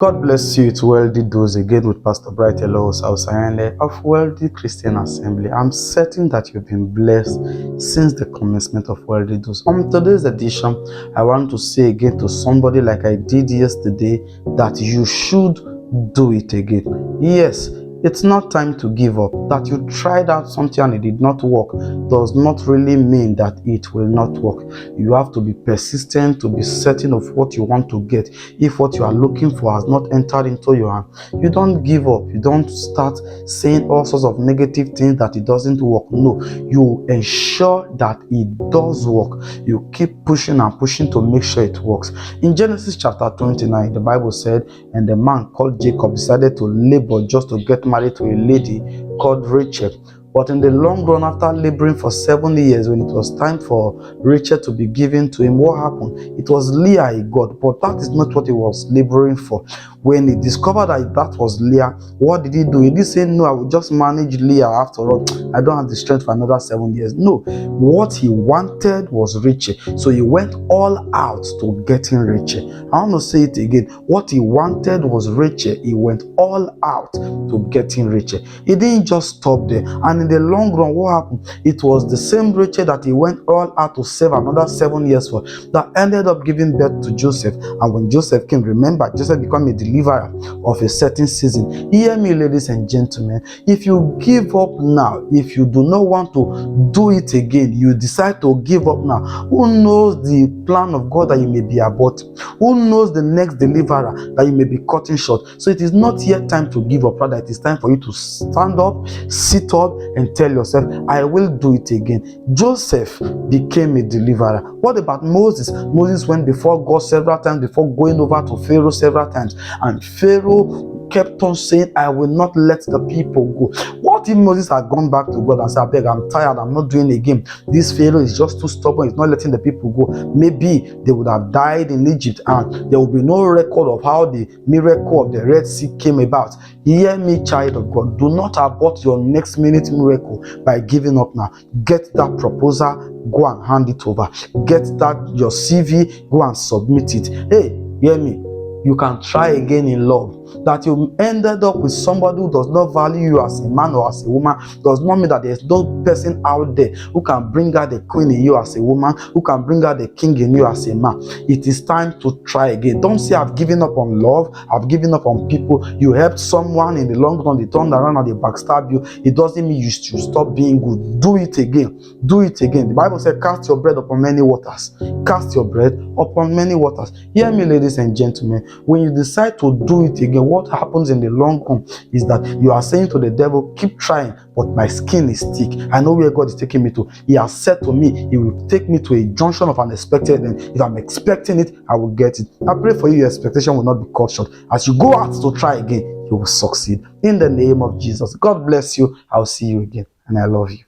God bless you. It's Wealthy Dose again with Pastor Bright Osayande of Wealthy Christian Assembly. I'm certain that you've been blessed since the commencement of Wealthy Dose. On today's edition, I want to say again to somebody like I did yesterday that you should do it again. Yes, it's not time to give up. That you tried out something and it did not work does not really mean that it will not work. You have to be persistent, to be certain of what you want to get. If what you are looking for has not entered into your hand, you don't give up. You don't start saying all sorts of negative things that it doesn't work. No, you ensure that it does work. You keep pushing and pushing to make sure it works. In Genesis chapter 29, the Bible said, and the man called Jacob decided to labor just to get married to a lady called Rachel. But in the long run, after laboring for 7 years, when it was time for Rachel to be given to him, what happened? It was Leah he got, but that is not what he was laboring for. When he discovered that was Leah, what did he do? He didn't say, no, I will just manage Leah after all. I don't have the strength for another 7 years. No, what he wanted was Rachel. So he went all out to getting Rachel. I want to say it again. What he wanted was Rachel. He went all out to getting Rachel. He didn't just stop there. And in the long run, what happened? It was the same Rachel that he went all out to save another 7 years for that ended up giving birth to Joseph. And when Joseph came, remember, Joseph became a deliverer of a certain season. Hear me, ladies and gentlemen. If you give up now, if you do not want to do it again, you decide to give up now, who knows the plan of God that you may be aborting? Who knows the next deliverer that you may be cutting short? So it is not yet time to give up. Rather, it is time for you to stand up, sit up, and tell yourself, I will do it again. Joseph became a deliverer. What about Moses? Moses went before God several times before going over to Pharaoh several times, and Pharaoh kept on saying, I will not let the people go. What if Moses had gone back to God and said, I beg, I'm tired, I'm not doing it again. This Pharaoh is just too stubborn, he's not letting the people go. Maybe they would have died in Egypt and there will be no record of how the miracle of the Red Sea came about. Hear me, child of God. Do not abort your next minute miracle by giving up now. Get that proposal, go and hand it over. Get that your CV, go and submit it. Hey, hear me. You can try again in love. That you ended up with somebody who does not value you as a man or as a woman does not mean that there's no person out there who can bring out the queen in you as a woman, who can bring out the king in you as a man. It is time to try again. Don't say, I've given up on love, I've given up on people. You helped someone, in the long run, they turned around and they backstab you. It doesn't mean you should stop being good. Do it again. Do it again. The Bible said, cast your bread upon many waters. Cast your bread upon many waters. Hear me, ladies and gentlemen. When you decide to do it again, what happens in the long run is that you are saying to the devil, keep trying, but my skin is thick. I know where God is taking me to. He has said to me, he will take me to a junction of unexpected, and if I'm expecting it, I will get it. I pray for you, your expectation will not be cut short. As you go out to try again, you will succeed. In the name of Jesus. God bless you. I'll see you again, and I love you.